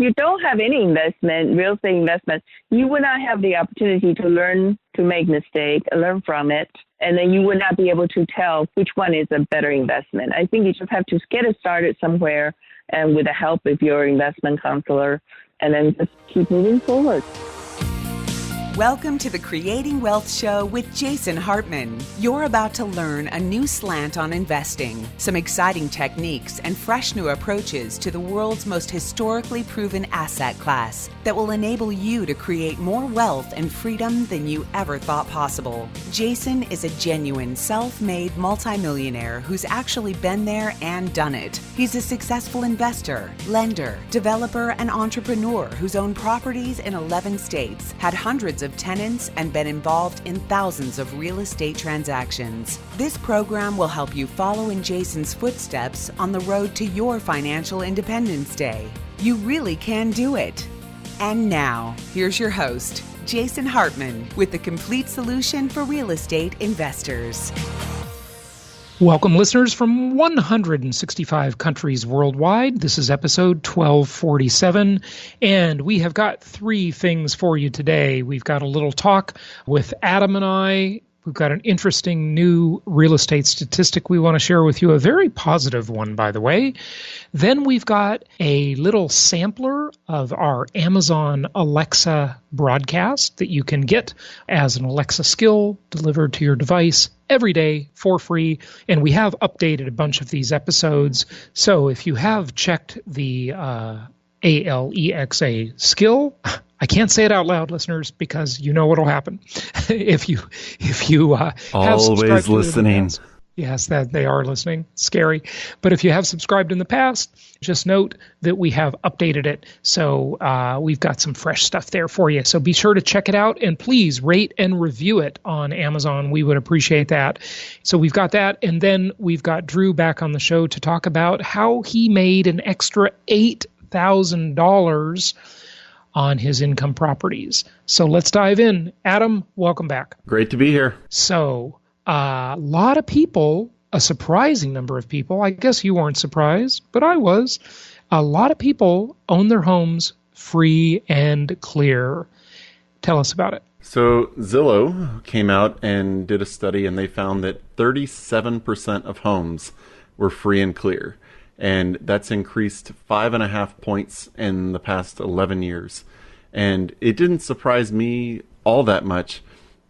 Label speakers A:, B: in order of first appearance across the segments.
A: you don't have any investment, real estate investment, you would not have the opportunity to learn to make mistakes, learn from it, and then you would not be able to tell which one is a better investment. I think you just have to get it started somewhere and with the help of your investment counselor, and then just keep moving forward.
B: Welcome to the Creating Wealth Show with Jason Hartman. You're about to learn a new slant on investing, some exciting techniques, and fresh new approaches to the world's most historically proven asset class that will enable you to create more wealth and freedom than you ever thought possible. Jason is a genuine self-made multimillionaire who's actually been there and done it. He's a successful investor, lender, developer, and entrepreneur who's owned properties in 11 states, had hundreds of tenants, and been involved in thousands of real estate transactions. This program will help you follow in Jason's footsteps on the road to your financial independence day. You really can do it. And now, here's your host, Jason Hartman, with the complete solution for real estate investors.
C: Welcome, listeners from 165 countries worldwide. This is episode 1247, and we have got three things for you today. We've got a little talk with Adam and I. We've got an interesting new real estate statistic we want to share with you, a very positive one, by the way. Then we've got a little sampler of our Amazon Alexa broadcast that you can get as an Alexa skill delivered to your device every day for free. And we have updated a bunch of these episodes. So if you have checked the Alexa skill, I can't say it out loud, listeners, because you know what'll happen if you have
D: always listening.
C: Yes, that they are listening. Scary. But if you have subscribed in the past, just note that we have updated it. So we've got some fresh stuff there for you. So be sure to check it out, and please rate and review it on Amazon. We would appreciate that. So we've got that. And then we've got Drew back on the show to talk about how he made an extra $8,000 on his income properties. So let's dive in. Adam, welcome back.
D: Great to be here.
C: So a lot of people, a surprising number of people, I guess you weren't surprised, but I was, a lot of people own their homes free and clear. Tell us about it.
D: So Zillow came out and did a study, and they found that 37% of homes were free and clear. And that's increased 5.5 points in the past 11 years. And it didn't surprise me all that much,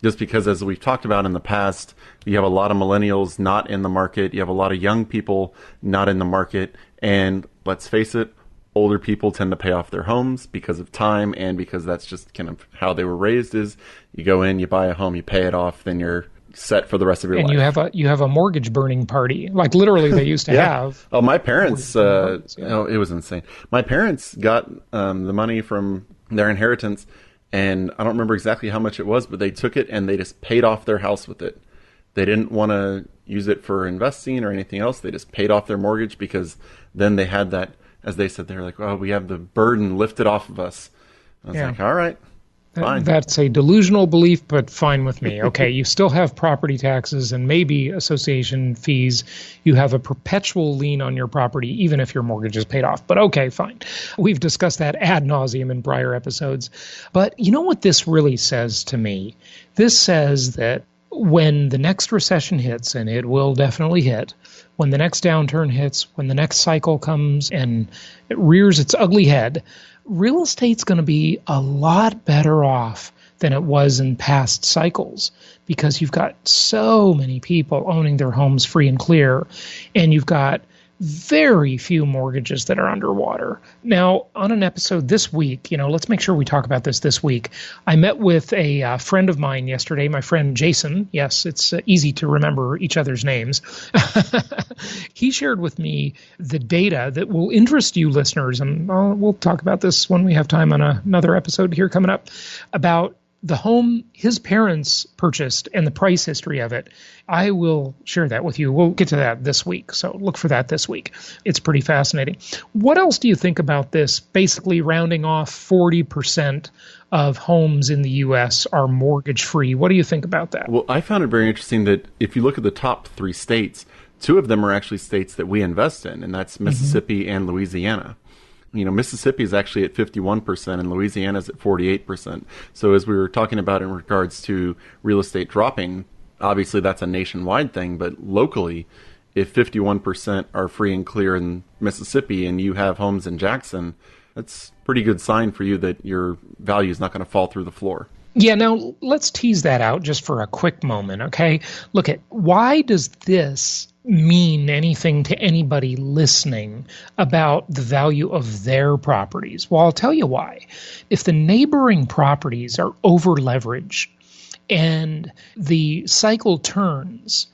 D: just because, as we've talked about in the past, you have a lot of millennials not in the market. You have a lot of young people not in the market. And let's face it, older people tend to pay off their homes because of time, and because that's just kind of how they were raised. Is you go in, you buy a home, you pay it off, then you're set for the rest of your life.
C: And you have a mortgage burning party. Like literally they used to have.
D: Oh, my parents, it was insane. My parents got the money from their inheritance, and I don't remember exactly how much it was, but they took it and they just paid off their house with it. They didn't want to use it for investing or anything else. They just paid off their mortgage, because then they had that, as they said, they're like, oh, we have the burden lifted off of us. I was like, all right. Fine.
C: That's a delusional belief, but fine with me. Okay, you still have property taxes and maybe association fees. You have a perpetual lien on your property, even if your mortgage is paid off. But okay, fine. We've discussed that ad nauseum in prior episodes. But you know what this really says to me? This says that when the next recession hits, and it will definitely hit, when the next downturn hits, when the next cycle comes and it rears its ugly head, real estate's going to be a lot better off than it was in past cycles, because you've got so many people owning their homes free and clear, and you've got very few mortgages that are underwater. Now, on an episode this week, let's make sure we talk about this week. I met with a friend of mine yesterday, my friend Jason. Yes, it's easy to remember each other's names. He shared with me the data that will interest you listeners, and we'll talk about this when we have time on another episode here coming up, about the home his parents purchased and the price history of it. I will share that with you. We'll get to that this week, so look for that this week. It's pretty fascinating. What else do you think about this? Basically rounding off 40% of homes in the U.S. are mortgage-free. What do you think about that?
D: Well, I found it very interesting that if you look at the top 3 states, 2 of them are actually states that we invest in, and that's Mississippi and Louisiana. Mississippi is actually at 51% and Louisiana is at 48%. So as we were talking about in regards to real estate dropping, obviously that's a nationwide thing, but locally, if 51% are free and clear in Mississippi and you have homes in Jackson, that's a pretty good sign for you that your value is not going to fall through the floor.
C: Yeah, now let's tease that out just for a quick moment, okay? Look at why does this mean anything to anybody listening about the value of their properties? Well, I'll tell you why. If the neighboring properties are over-leveraged and the cycle turns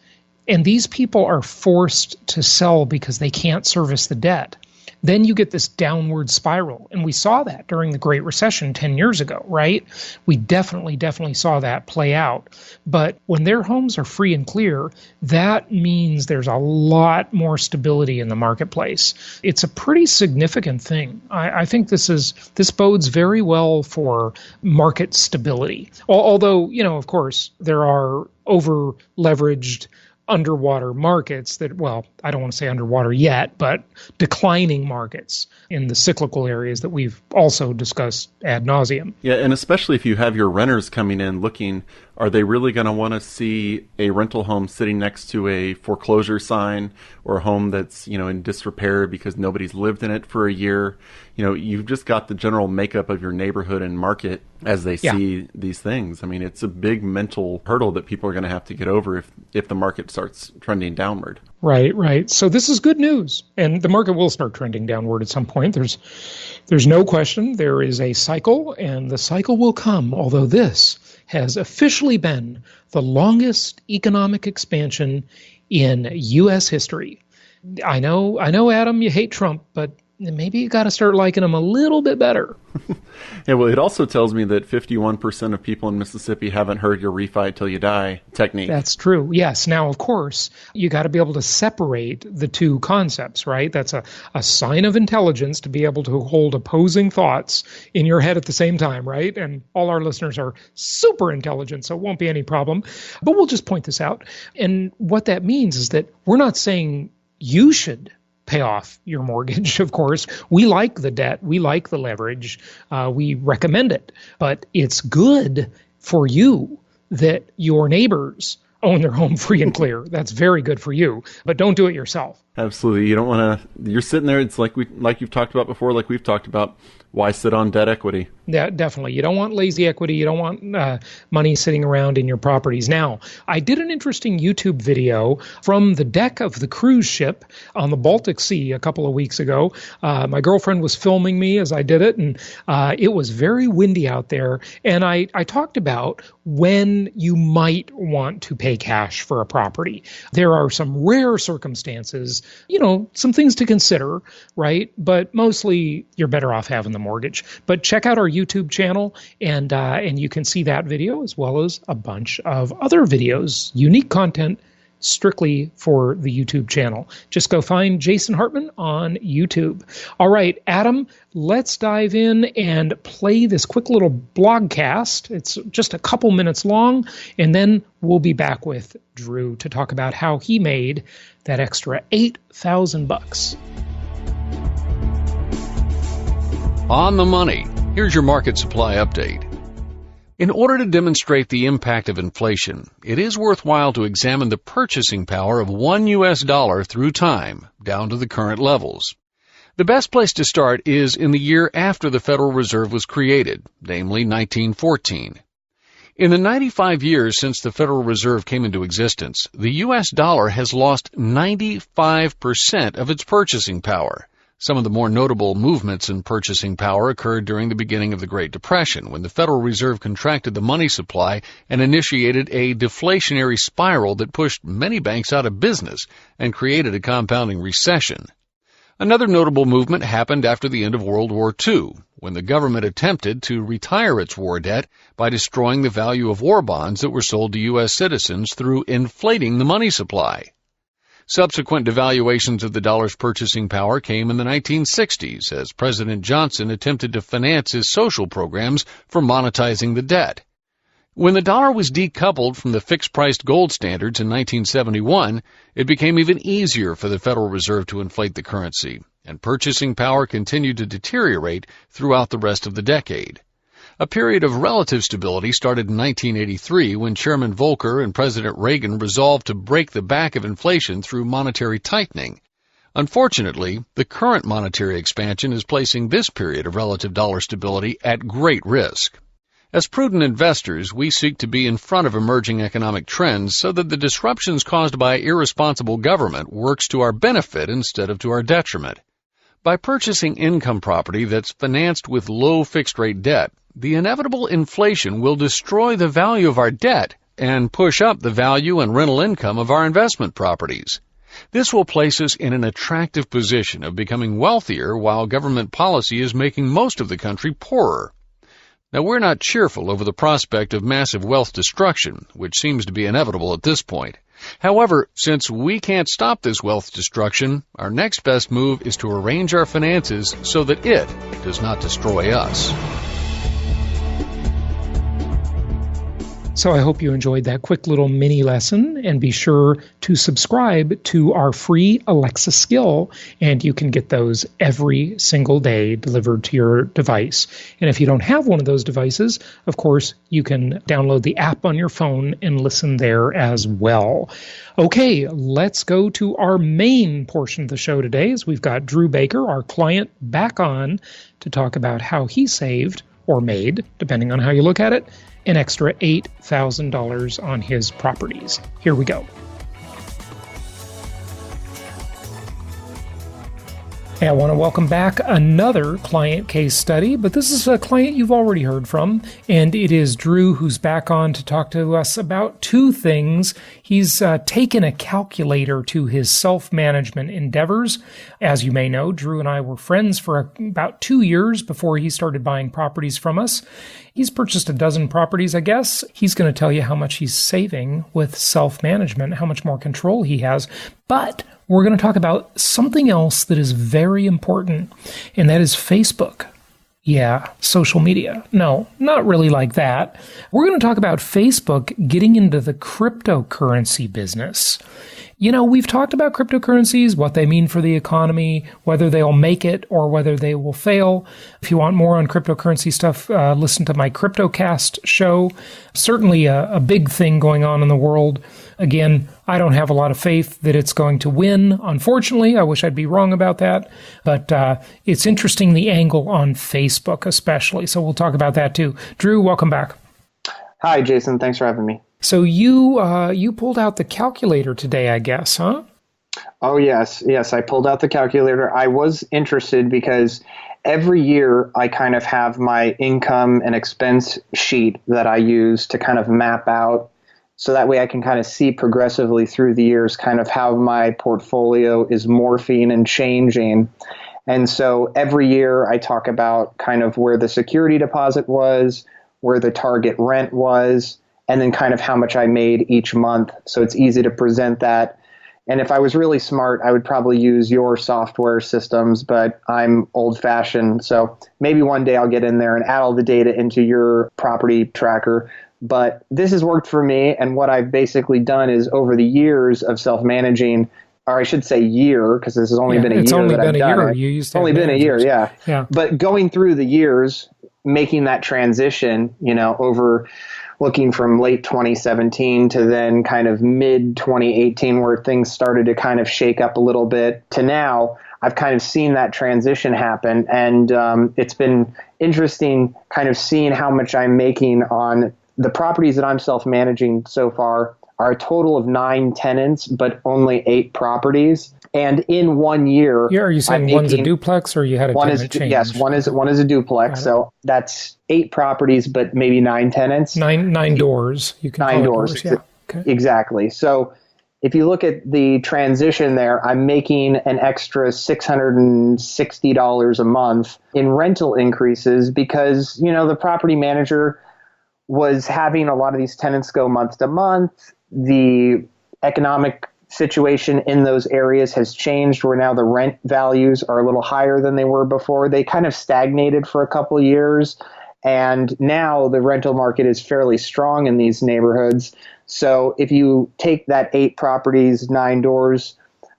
C: and these people are forced to sell because they can't service the debt, then you get this downward spiral. And we saw that during the Great Recession 10 years ago, right? We definitely saw that play out. But when their homes are free and clear, that means there's a lot more stability in the marketplace. It's a pretty significant thing. I think this bodes very well for market stability. Although, of course, there are over-leveraged underwater markets that, well, I don't want to say underwater yet, but declining markets in the cyclical areas that we've also discussed ad nauseum.
D: Yeah, and especially if you have your renters coming in looking, are they really going to want to see a rental home sitting next to a foreclosure sign or a home that's, in disrepair because nobody's lived in it for a year? You've just got the general makeup of your neighborhood and market as they see these things. I mean, it's a big mental hurdle that people are going to have to get over if the market starts trending downward.
C: Right. So this is good news. And the market will start trending downward at some point. There's no question there is a cycle, and the cycle will come, although this has officially been the longest economic expansion in U.S. history. I know, Adam, you hate Trump, but maybe you got to start liking him a little bit better.
D: Yeah, well, it also tells me that 51% of people in Mississippi haven't heard your refi till you die technique.
C: That's true. Yes. Now, of course, you got to be able to separate the two concepts, right? That's a sign of intelligence to be able to hold opposing thoughts in your head at the same time, right? And all our listeners are super intelligent, so it won't be any problem. But we'll just point this out. And what that means is that we're not saying you should pay off your mortgage, of course. We like the debt. We like the leverage. We recommend it. But it's good for you that your neighbors own their home free and clear. That's very good for you. But don't do it yourself.
D: Absolutely. You don't want to, you're sitting there, it's like you've talked about before, like we've talked about, why sit on debt equity?
C: Yeah, definitely. You don't want lazy equity. You don't want money sitting around in your properties. Now, I did an interesting YouTube video from the deck of the cruise ship on the Baltic Sea a couple of weeks ago. My girlfriend was filming me as I did it, and it was very windy out there. And I talked about when you might want to pay cash for a property. There are some rare circumstances, some things to consider, right? But mostly you're better off having the mortgage. But check out our YouTube channel, and you can see that video as well as a bunch of other videos, unique content strictly for the YouTube channel. Just go find Jason Hartman on YouTube. All right, Adam, let's dive in and play this quick little blogcast. It's just a couple minutes long, and then we'll be back with Drew to talk about how he made that extra $8,000.
E: On the money. Here's your market supply update. In order to demonstrate the impact of inflation, it is worthwhile to examine the purchasing power of $1 through time, down to the current levels. The best place to start is in the year after the Federal Reserve was created, namely 1914. In the 95 years since the Federal Reserve came into existence, the U.S. dollar has lost 95% of its purchasing power. Some of the more notable movements in purchasing power occurred during the beginning of the Great Depression, when the Federal Reserve contracted the money supply and initiated a deflationary spiral that pushed many banks out of business and created a compounding recession. Another notable movement happened after the end of World War II, when the government attempted to retire its war debt by destroying the value of war bonds that were sold to U.S. citizens through inflating the money supply. Subsequent devaluations of the dollar's purchasing power came in the 1960s as President Johnson attempted to finance his social programs for monetizing the debt. When the dollar was decoupled from the fixed-priced gold standards in 1971, it became even easier for the Federal Reserve to inflate the currency, and purchasing power continued to deteriorate throughout the rest of the decade. A period of relative stability started in 1983 when Chairman Volcker and President Reagan resolved to break the back of inflation through monetary tightening. Unfortunately, the current monetary expansion is placing this period of relative dollar stability at great risk. As prudent investors, we seek to be in front of emerging economic trends so that the disruptions caused by irresponsible government works to our benefit instead of to our detriment. By purchasing income property that's financed with low fixed-rate debt, the inevitable inflation will destroy the value of our debt and push up the value and rental income of our investment properties. This will place us in an attractive position of becoming wealthier while government policy is making most of the country poorer. Now, we're not cheerful over the prospect of massive wealth destruction, which seems to be inevitable at this point. However, since we can't stop this wealth destruction, our next best move is to arrange our finances so that it does not destroy us.
C: So I hope you enjoyed that quick little mini lesson, and be sure to subscribe to our free Alexa skill, and you can get those every single day delivered to your device. And if you don't have one of those devices, of course, you can download the app on your phone and listen there as well. Okay, let's go to our main portion of the show today, as we've got Drew Baker, our client, back on to talk about how he saved, or made, depending on how you look at it, an extra $8,000 on his properties. Here we go. Hey, I want to welcome back another client case study, but this is a client you've already heard from, and it is Drew who's back on to talk to us about two things. He's taken a calculator to his self-management endeavors. As you may know, Drew and I were friends for about 2 years before he started buying properties from us. He's purchased a dozen properties, I guess. He's going to tell you how much he's saving with self-management, how much more control he has. But we're going to talk about something else that is very important, and that is Facebook. Yeah, social media. No, not really like that. We're going to talk about Facebook getting into the cryptocurrency business. You know, we've talked about cryptocurrencies, what they mean for the economy, whether they'll make it or whether they will fail. If you want more on cryptocurrency stuff, listen to my CryptoCast show. Certainly a big thing going on in the world. Again, I don't have a lot of faith that it's going to win. Unfortunately, I wish I'd be wrong about that. But it's interesting, the angle on Facebook especially. So we'll talk about that too. Drew, welcome back.
F: Hi, Jason. Thanks for having me.
C: So you pulled out the calculator today, I guess, huh?
F: Oh, yes. Yes, I pulled out the calculator. I was interested because every year I kind of have my income and expense sheet that I use to kind of map out, so that way I can kind of see progressively through the years kind of how my portfolio is morphing and changing. And so every year I talk about kind of where the security deposit was, where the target rent was, and then kind of how much I made each month. So it's easy to present that. And if I was really smart, I would probably use your software systems, but I'm old-fashioned. So maybe one day I'll get in there and add all the data into your property tracker. But this has worked for me. And what I've basically done is over the years of self-managing, or I should say year, because this has only been a year. It's only been a year.
C: You used to
F: only been a year, yeah.
C: Yeah.
F: But going through the years, making that transition, you know, over looking from late 2017 to then kind of mid 2018 where things started to kind of shake up a little bit to now, I've kind of seen that transition happen. And it's been interesting kind of seeing how much I'm making on the properties that I'm self-managing so far. Are a total of 9 tenants, but only 8 properties. And in 1 year,
C: are you saying one's a duplex, or you had a tenant change?
F: Yes, one is a duplex. So that's 8 properties, but maybe 9 tenants.
C: Nine doors. You can
F: 9 doors.
C: Yeah. Okay.
F: Exactly. So if you look at the transition there, I'm making an extra $660 a month in rental increases because, you know, the property manager was having a lot of these tenants go month to month. The economic situation in those areas has changed where now the rent values are a little higher than they were before. They kind of stagnated for a couple of years, and now the rental market is fairly strong in these neighborhoods. So if you take that 8 properties, 9 doors,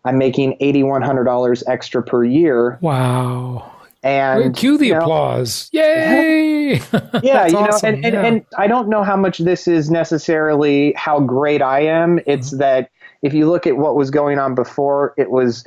F: I'm making $8,100 extra per year.
C: Wow.
F: And
C: cue the applause. Yay!
F: Yeah,
C: awesome.
F: And I don't know how much this is necessarily how great I am. It's that if you look at what was going on before, it was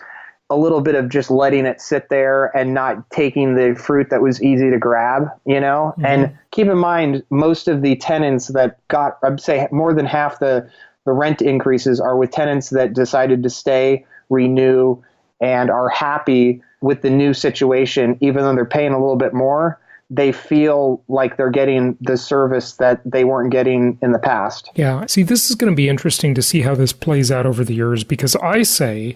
F: a little bit of just letting it sit there and not taking the fruit that was easy to grab, And keep in mind, most of the tenants that got, I'd say more than half the rent increases are with tenants that decided to stay, renew, and are happy with the new situation. Even though they're paying a little bit more, they feel like they're getting the service that they weren't getting in the past.
C: Yeah. See, this is going to be interesting to see how this plays out over the years, because I say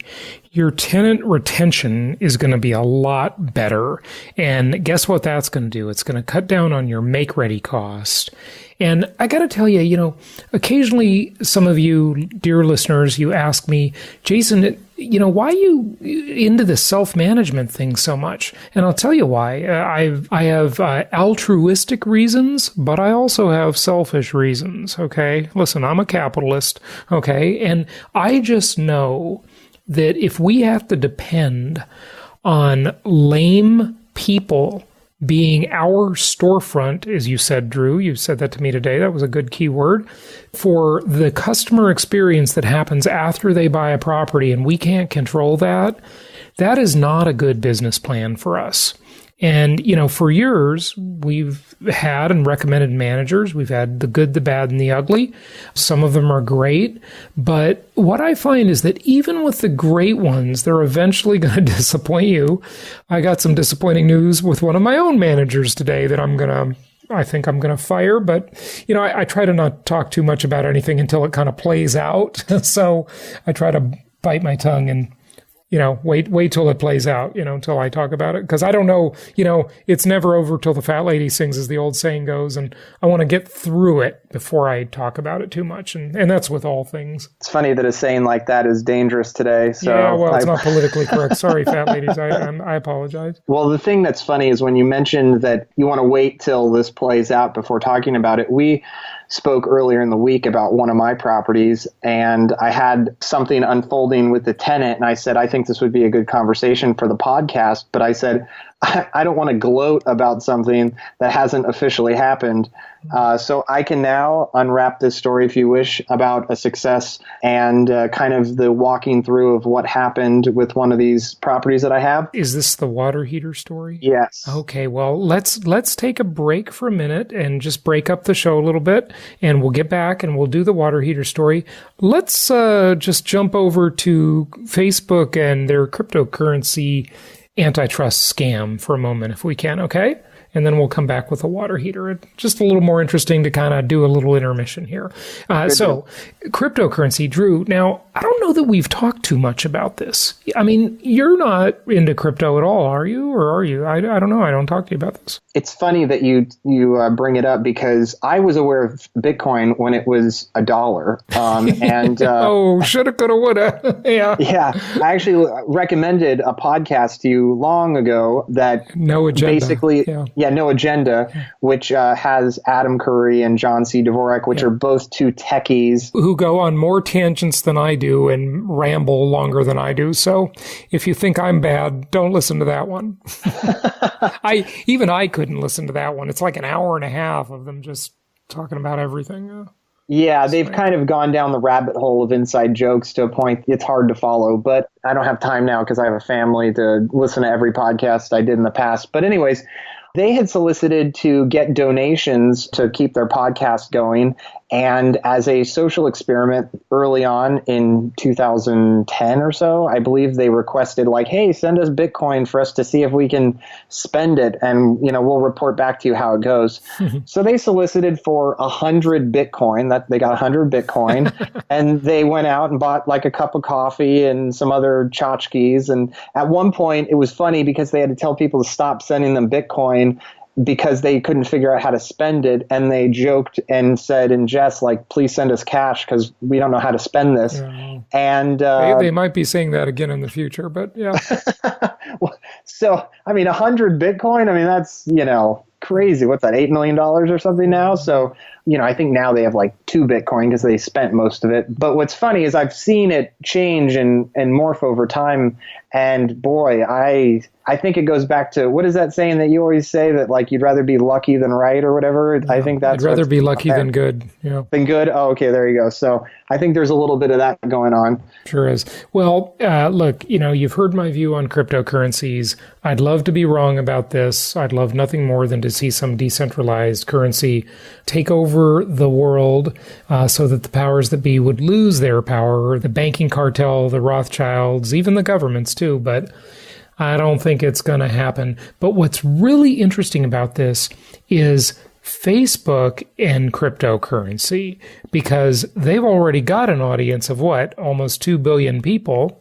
C: your tenant retention is going to be a lot better. And guess what that's going to do? It's going to cut down on your make-ready cost. And I got to tell you, occasionally some of you, dear listeners, you ask me, Jason, why are you into this self-management thing so much? And I'll tell you why. I have altruistic reasons, but I also have selfish reasons, okay? Listen, I'm a capitalist, okay? And I just know that if we have to depend on lame people being our storefront, as you said, Drew, you said that to me today, that was a good key word, for the customer experience that happens after they buy a property, and we can't control that, that is not a good business plan for us. And, for years, we've had and recommended managers. We've had the good, the bad, and the ugly. Some of them are great. But what I find is that even with the great ones, they're eventually going to disappoint you. I got some disappointing news with one of my own managers today that I think I'm going to fire. But, I try to not talk too much about anything until it kind of plays out. So I try to bite my tongue and wait till it plays out, until I talk about it. Because I don't know, it's never over till the fat lady sings, as the old saying goes. And I want to get through it before I talk about it too much. And that's with all things.
F: It's funny that a saying like that is dangerous today. So
C: yeah, well, it's not politically correct. Sorry, fat ladies. I apologize.
F: Well, the thing that's funny is when you mentioned that you want to wait till this plays out before talking about it, we spoke earlier in the week about one of my properties, and I had something unfolding with the tenant, and I said, I think this would be a good conversation for the podcast, but I said, I don't want to gloat about something that hasn't officially happened. So I can now unwrap this story, if you wish, about a success and kind of the walking through of what happened with one of these properties that I have.
C: Is this the water heater story?
F: Yes.
C: Okay, well, let's take a break for a minute and just break up the show a little bit, and we'll get back and we'll do the water heater story. Let's just jump over to Facebook and their cryptocurrency antitrust scam for a moment, if we can, okay? And then we'll come back with a water heater. It's just a little more interesting to kind of do a little intermission here. So, cryptocurrency, Drew. Now, I don't know that we've talked too much about this. I mean, you're not into crypto at all, are you? Or are you? I don't know. I don't talk to you about this.
F: It's funny that you bring it up, because I was aware of Bitcoin when it was $1. And
C: oh, shoulda, coulda, woulda. Yeah.
F: Yeah. I actually recommended a podcast to you long ago that
C: No Agenda.
F: Basically, No Agenda, which has Adam Curry and John C. Dvorak, which are both two techies
C: who go on more tangents than I do and ramble longer than I do. So if you think I'm bad, don't listen to that one. I couldn't listen to that one. It's like an hour and a half of them just talking about everything.
F: Yeah, they've kind of gone down the rabbit hole of inside jokes to a point it's hard to follow, but I don't have time now because I have a family to listen to every podcast I did in the past. But anyways, they had solicited to get donations to keep their podcast going. And as a social experiment early on in 2010 or so, I believe they requested like, hey, send us Bitcoin for us to see if we can spend it. And, we'll report back to you how it goes. So they solicited for 100 Bitcoin. That they got 100 Bitcoin. And they went out and bought like a cup of coffee and some other tchotchkes. And at one point, it was funny because they had to tell people to stop sending them Bitcoin because they couldn't figure out how to spend it. And they joked and said in jest, like, please send us cash because we don't know how to spend this. Yeah. And
C: they might be saying that again in the future, but yeah.
F: So, 100 Bitcoin, that's, crazy. What's that, $8 million or something now? So, I think now they have like 2 Bitcoin because they spent most of it. But what's funny is I've seen it change and morph over time. And boy, I think it goes back to, what is that saying that you always say, that like you'd rather be lucky than right or whatever? I think that's
C: I'd rather be lucky than good. Yeah.
F: Than good? Oh, okay, there you go. So I think there's a little bit of that going on.
C: Sure is. Well, look, you've heard my view on cryptocurrencies. I'd love to be wrong about this. I'd love nothing more than to see some decentralized currency take over the world so that the powers that be would lose their power, the banking cartel, the Rothschilds, even the governments too. But I don't think it's going to happen. But what's really interesting about this is Facebook and cryptocurrency, because they've already got an audience of almost 2 billion people.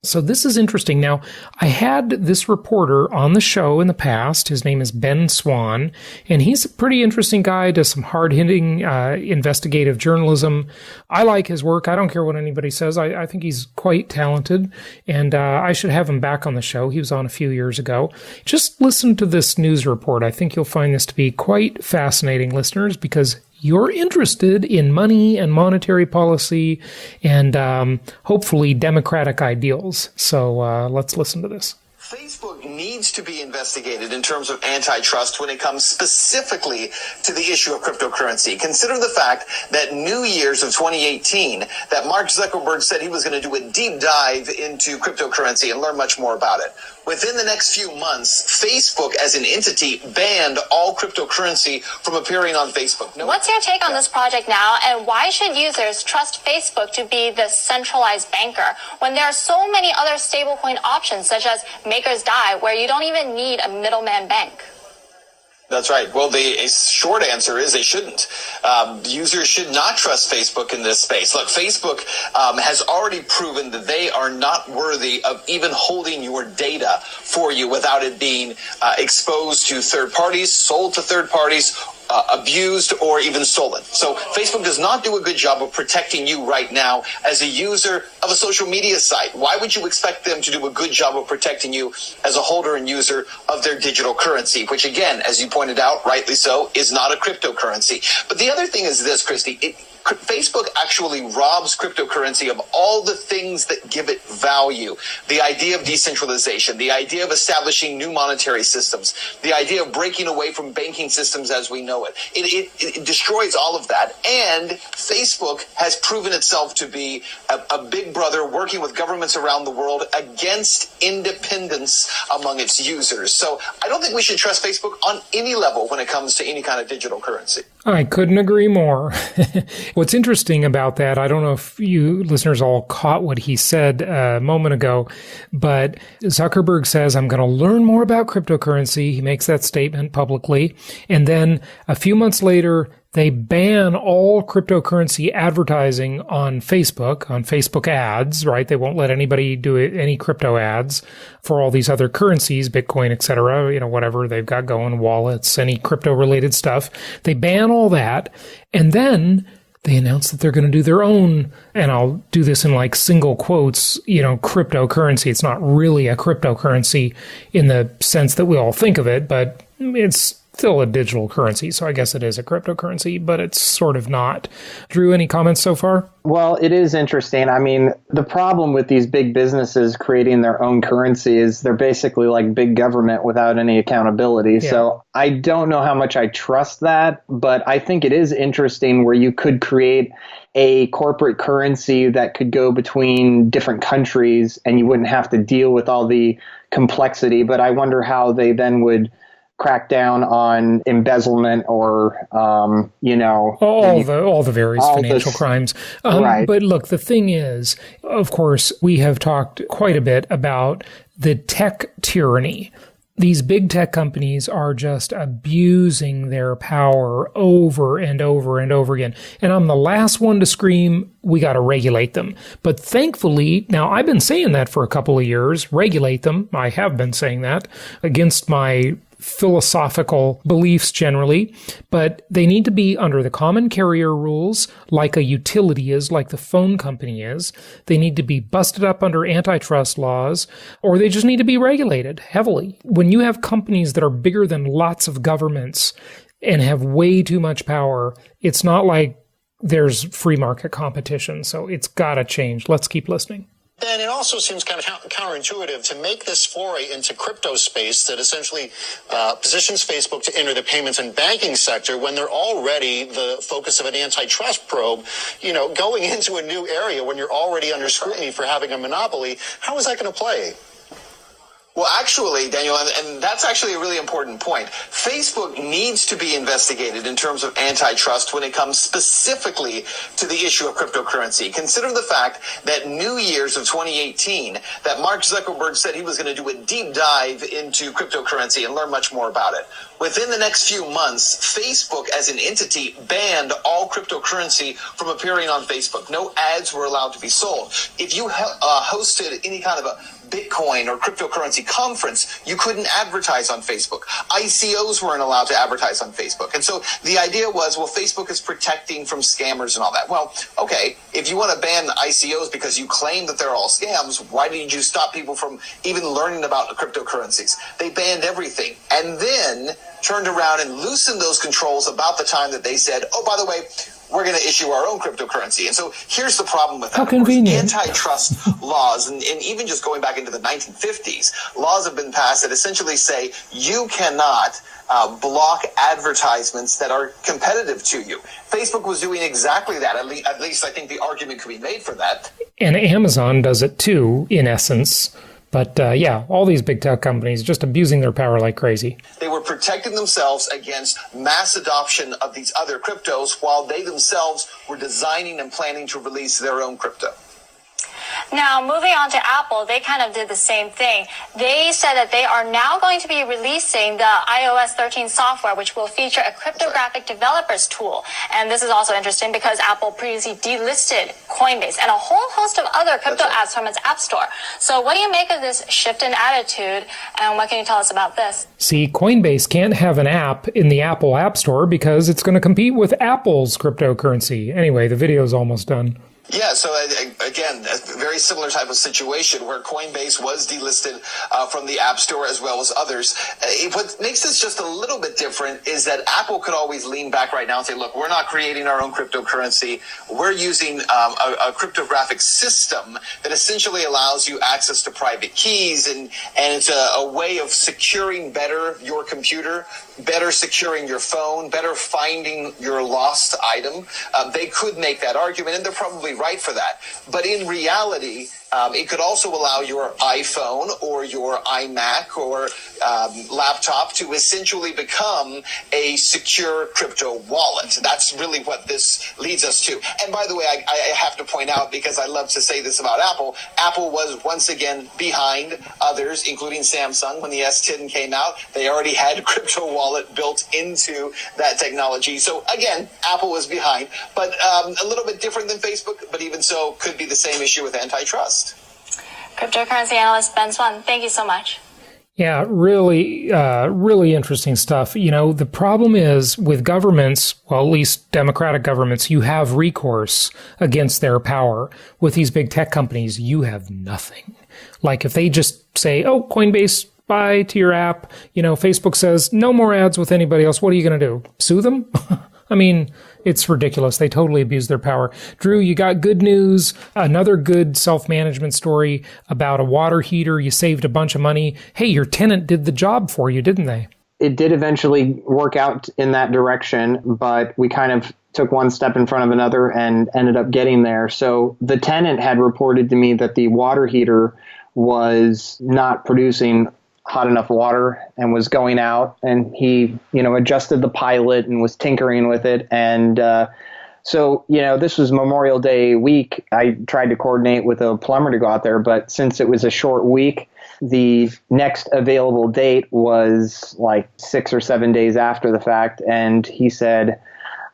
C: So this is interesting. Now, I had this reporter on the show in the past. His name is Ben Swan, and he's a pretty interesting guy, does some hard-hitting investigative journalism. I like his work. I don't care what anybody says. I think he's quite talented, and I should have him back on the show. He was on a few years ago. Just listen to this news report. I think you'll find this to be quite fascinating, listeners, because you're interested in money and monetary policy and hopefully democratic ideals. So let's listen to this.
G: Facebook needs to be investigated in terms of antitrust when it comes specifically to the issue of cryptocurrency. Consider the fact that New Year's of 2018, that Mark Zuckerberg said he was going to do a deep dive into cryptocurrency and learn much more about it. Within the next few months, Facebook as an entity banned all cryptocurrency from appearing on Facebook.
H: What's your take on this project now, and why should users trust Facebook to be the centralized banker when there are so many other stablecoin options such as Maker's DAI, where you don't even need a middleman bank?
G: That's right. Well, the short answer is they shouldn't. Users should not trust Facebook in this space. Look, Facebook has already proven that they are not worthy of even holding your data for you without it being exposed to third parties, sold to third parties, abused, or even stolen. So Facebook does not do a good job of protecting you right now as a user of a social media site. Why would you expect them to do a good job of protecting you as a holder and user of their digital currency, which again, as you pointed out, rightly so, is not a cryptocurrency. But the other thing is this, Christy, Facebook actually robs cryptocurrency of all the things that give it value. The idea of decentralization, the idea of establishing new monetary systems, the idea of breaking away from banking systems as we know it. It destroys all of that. And Facebook has proven itself to be a big brother working with governments around the world against independence among its users. So I don't think we should trust Facebook on any level when it comes to any kind of digital currency.
C: I couldn't agree more. What's interesting about that, I don't know if you listeners all caught what he said a moment ago, but Zuckerberg says, I'm going to learn more about cryptocurrency. He makes that statement publicly. And then a few months later, they ban all cryptocurrency advertising on Facebook ads, right? They won't let anybody do any crypto ads for all these other currencies, Bitcoin, et cetera, whatever they've got going, wallets, any crypto related stuff. They ban all that. And then they announce that they're going to do their own, and I'll do this in like single quotes, cryptocurrency. It's not really a cryptocurrency in the sense that we all think of it, but it's still a digital currency. So I guess it is a cryptocurrency, but it's sort of not. Drew, any comments so far?
F: Well, it is interesting. I mean, the problem with these big businesses creating their own currency is they're basically like big government without any accountability. Yeah. So I don't know how much I trust that, but I think it is interesting where you could create a corporate currency that could go between different countries and you wouldn't have to deal with all the complexity. But I wonder how they then would crack down on embezzlement or, all the various financial crimes.
C: Right. But look, the thing is, of course, we have talked quite a bit about the tech tyranny. These big tech companies are just abusing their power over and over and over again. And I'm the last one to scream, we got to regulate them. But thankfully, now I've been saying that for a couple of years, regulate them. I have been saying that against my philosophical beliefs generally, but they need to be under the common carrier rules, like a utility is, like the phone company is. They need to be busted up under antitrust laws, or they just need to be regulated heavily. When you have companies that are bigger than lots of governments and have way too much power, it's not like there's free market competition. So it's got to change. Let's keep listening.
I: And it also seems kind of counterintuitive to make this foray into crypto space that essentially positions Facebook to enter the payments and banking sector when they're already the focus of an antitrust probe, going into a new area when you're already under scrutiny for having a monopoly. How is that going to play?
G: Well, actually, Daniel, and that's actually a really important point. Facebook needs to be investigated in terms of antitrust when it comes specifically to the issue of cryptocurrency. Consider the fact that New Year's of 2018, that Mark Zuckerberg said he was going to do a deep dive into cryptocurrency and learn much more about it. Within the next few months, Facebook as an entity banned all cryptocurrency from appearing on Facebook. No ads were allowed to be sold. If you hosted any kind of a Bitcoin or cryptocurrency conference, you couldn't advertise on Facebook. ICOs weren't allowed to advertise on Facebook. And so the idea was, well, Facebook is protecting from scammers and all that. Well, okay, if you want to ban ICOs because you claim that they're all scams, why didn't you stop people from even learning about the cryptocurrencies? They banned everything and then turned around and loosened those controls about the time that they said, oh, by the way, we're going to issue our own cryptocurrency. And so here's the problem with that.
C: How convenient.
G: Antitrust laws, and even just going back into the 1950s, laws have been passed that essentially say you cannot block advertisements that are competitive to you. Facebook was doing exactly that. At least I think the argument could be made for that.
C: And Amazon does it too, in essence. But yeah, all these big tech companies just abusing their power like crazy.
G: They were protecting themselves against mass adoption of these other cryptos while they themselves were designing and planning to release their own crypto.
H: Now, moving on to Apple, they kind of did the same thing. They said that they are now going to be releasing the iOS 13 software, which will feature a cryptographic developers tool. And this is also interesting because Apple previously delisted Coinbase and a whole host of other crypto apps from its app store. So what do you make of this shift in attitude, and what can you tell us about this?
C: See, Coinbase can't have an app in the Apple App Store because it's going to compete with Apple's cryptocurrency. Anyway, the video's almost done.
G: Yeah, so again, a very similar type of situation where Coinbase was delisted from the App Store as well as others. What makes this just a little bit different is that Apple could always lean back right now and say, look, we're not creating our own cryptocurrency. We're using a cryptographic system that essentially allows you access to private keys, and it's a way of securing better your computer, better securing your phone, better finding your lost item. They could make that argument, and they're probably right for that. But in reality, it could also allow your iPhone or your iMac or laptop to essentially become a secure crypto wallet. That's really what this leads us to. And by the way, I have to point out, because I love to say this about Apple, Apple was once again behind others, including Samsung. When the S10 came out, they already had a crypto wallet built into that technology. So again, Apple was behind, but a little bit different than Facebook, but even so, could be the same issue with antitrust.
H: Cryptocurrency analyst Ben Swan, thank you so much.
C: Yeah, really interesting stuff. You know, the problem is with governments, well, at least democratic governments, you have recourse against their power. With these big tech companies, you have nothing. Like if they just say, oh, Coinbase, buy to your app, Facebook says no more ads with anybody else. What are you going to do? Sue them? I mean, it's ridiculous. They totally abuse their power. Drew, you got good news. Another good self-management story about a water heater. You saved a bunch of money. Hey, your tenant did the job for you, didn't they?
F: It did eventually work out in that direction, but we kind of took one step in front of another and ended up getting there. So the tenant had reported to me that the water heater was not producing hot enough water and was going out, and he, adjusted the pilot and was tinkering with it. And so, this was Memorial Day week. I tried to coordinate with a plumber to go out there, but since it was a short week, the next available date was like 6 or 7 days after the fact. And he said,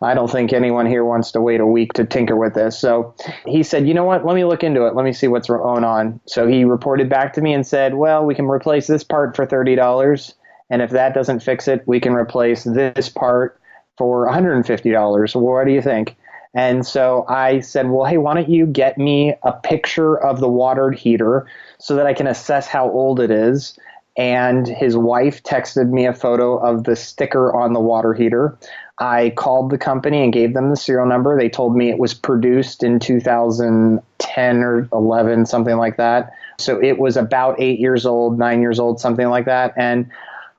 F: I don't think anyone here wants to wait a week to tinker with this. So he said, you know what, let me look into it. Let me see what's going on. So he reported back to me and said, well, we can replace this part for $30 And if that doesn't fix it, we can replace this part for $150. What do you think? And so I said, well, hey, why don't you get me a picture of the water heater so that I can assess how old it is? And his wife texted me a photo of the sticker on the water heater. I called the company and gave them the serial number. They told me it was produced in 2010 or 11, something like that. So it was about 8 years old, 9 years old, something like that. And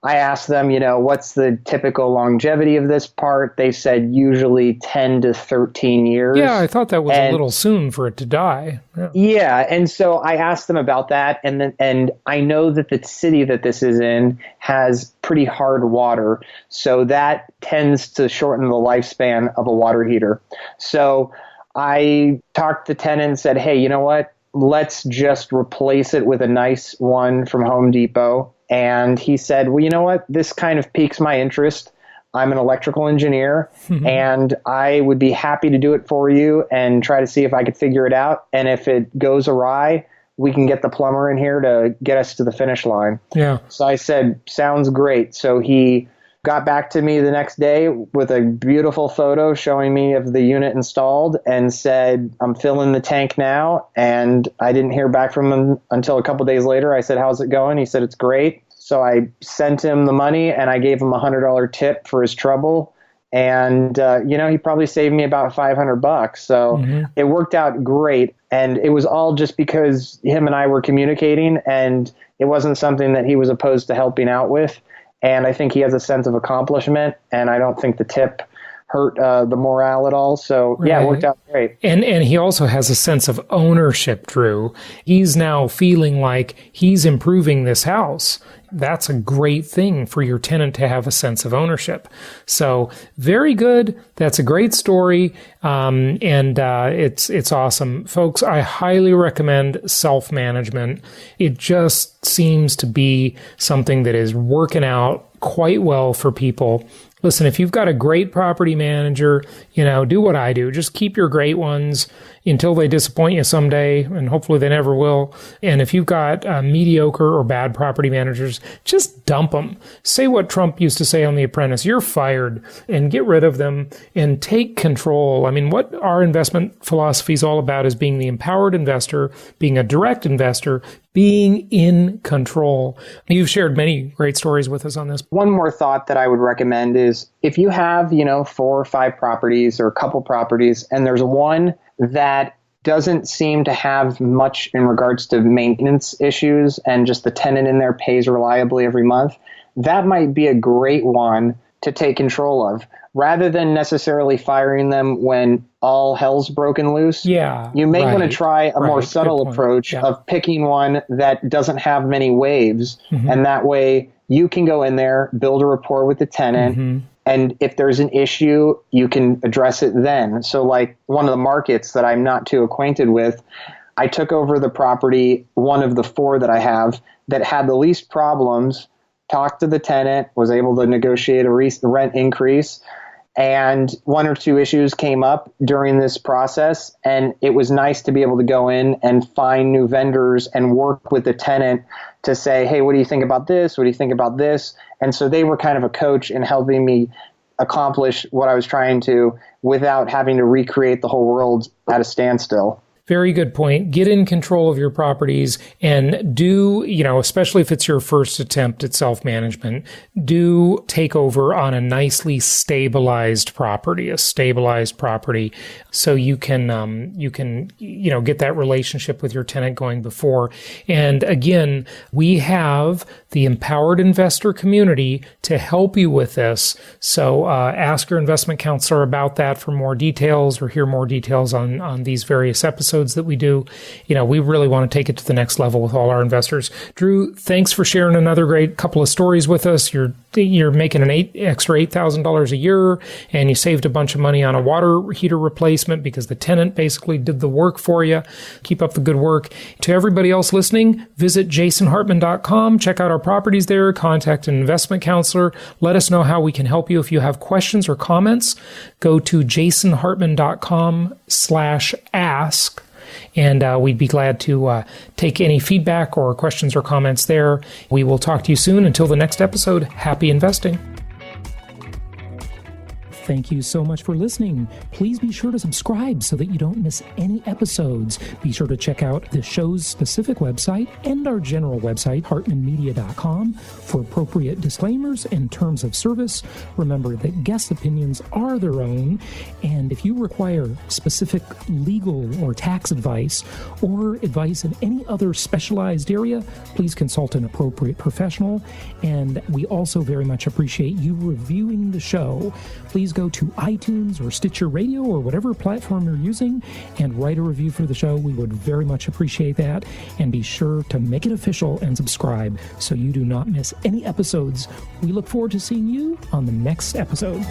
F: I asked them, what's the typical longevity of this part? They said usually 10 to 13 years.
C: Yeah, I thought that was a little soon for it to die.
F: Yeah, and so I asked them about that, and I know that the city that this is in has pretty hard water, so that tends to shorten the lifespan of a water heater. So I talked to the tenant and said, hey, you know what? Let's just replace it with a nice one from Home Depot. And he said, well, you know what? This kind of piques my interest. I'm an electrical engineer, and I would be happy to do it for you and try to see if I could figure it out. And if it goes awry, we can get the plumber in here to get us to the finish line.
C: Yeah.
F: So I said, sounds great. So he got back to me the next day with a beautiful photo showing me of the unit installed and said, I'm filling the tank now. And I didn't hear back from him until a couple days later. I said, how's it going? He said, it's great. So I sent him the money and I gave him a $100 tip for his trouble. And, he probably saved me about $500. So it worked out great. And it was all just because him and I were communicating, and it wasn't something that he was opposed to helping out with. And I think he has a sense of accomplishment, and I don't think the tip hurt the morale at all. So, yeah, it worked out great.
C: And he also has a sense of ownership, Drew. He's now feeling like he's improving this house. That's a great thing for your tenant to have a sense of ownership. So very good. That's a great story. And it's awesome. Folks, I highly recommend self-management. It just seems to be something that is working out quite well for people. Listen, if you've got a great property manager, do what I do. Just keep your great ones until they disappoint you someday, and hopefully they never will. And if you've got mediocre or bad property managers, just dump them. Say what Trump used to say on The Apprentice, you're fired, and get rid of them and take control. I mean, what our investment philosophy is all about is being the empowered investor, being a direct investor, being in control. You've shared many great stories with us on this.
F: One more thought that I would recommend is if you have, 4 or 5 properties or a couple properties, and there's one that doesn't seem to have much in regards to maintenance issues and just the tenant in there pays reliably every month, that might be a great one to take control of. Rather than necessarily firing them when all hell's broken loose, you may want to try a more subtle approach of picking one that doesn't have many waves. And that way you can go in there, build a rapport with the tenant, and if there's an issue, you can address it then. So like one of the markets that I'm not too acquainted with, I took over the property, one of the 4 that I have, that had the least problems, talked to the tenant, was able to negotiate a rent increase, and 1 or 2 issues came up during this process, and it was nice to be able to go in and find new vendors and work with the tenant to say, hey, what do you think about this? What do you think about this? And so they were kind of a coach in helping me accomplish what I was trying to without having to recreate the whole world at a standstill.
C: Very good point. Get in control of your properties and do, especially if it's your first attempt at self-management, do take over on a nicely stabilized property, so you can get that relationship with your tenant going before. And again, we have the empowered investor community to help you with this. So ask your investment counselor about that for more details, or hear more details on these various episodes that we do. We really want to take it to the next level with all our investors. Drew, thanks for sharing another great couple of stories with us. You're making an extra $8,000 a year, and you saved a bunch of money on a water heater replacement because the tenant basically did the work for you. Keep up the good work. To everybody else listening, visit jasonhartman.com. Check out our properties there. Contact an investment counselor. Let us know how we can help you. If you have questions or comments, go to jasonhartman.com/ask. and we'd be glad to take any feedback or questions or comments there. We will talk to you soon. Until the next episode, happy investing. Thank you so much for listening. Please be sure to subscribe so that you don't miss any episodes. Be sure to check out the show's specific website and our general website, hartmanmedia.com, for appropriate disclaimers and terms of service. Remember that guest opinions are their own, and if you require specific legal or tax advice or advice in any other specialized area, please consult an appropriate professional. And we also very much appreciate you reviewing the show. Please go to iTunes or Stitcher Radio or whatever platform you're using and write a review for the show. We would very much appreciate that. And be sure to make it official and subscribe so you do not miss any episodes. We look forward to seeing you on the next episode.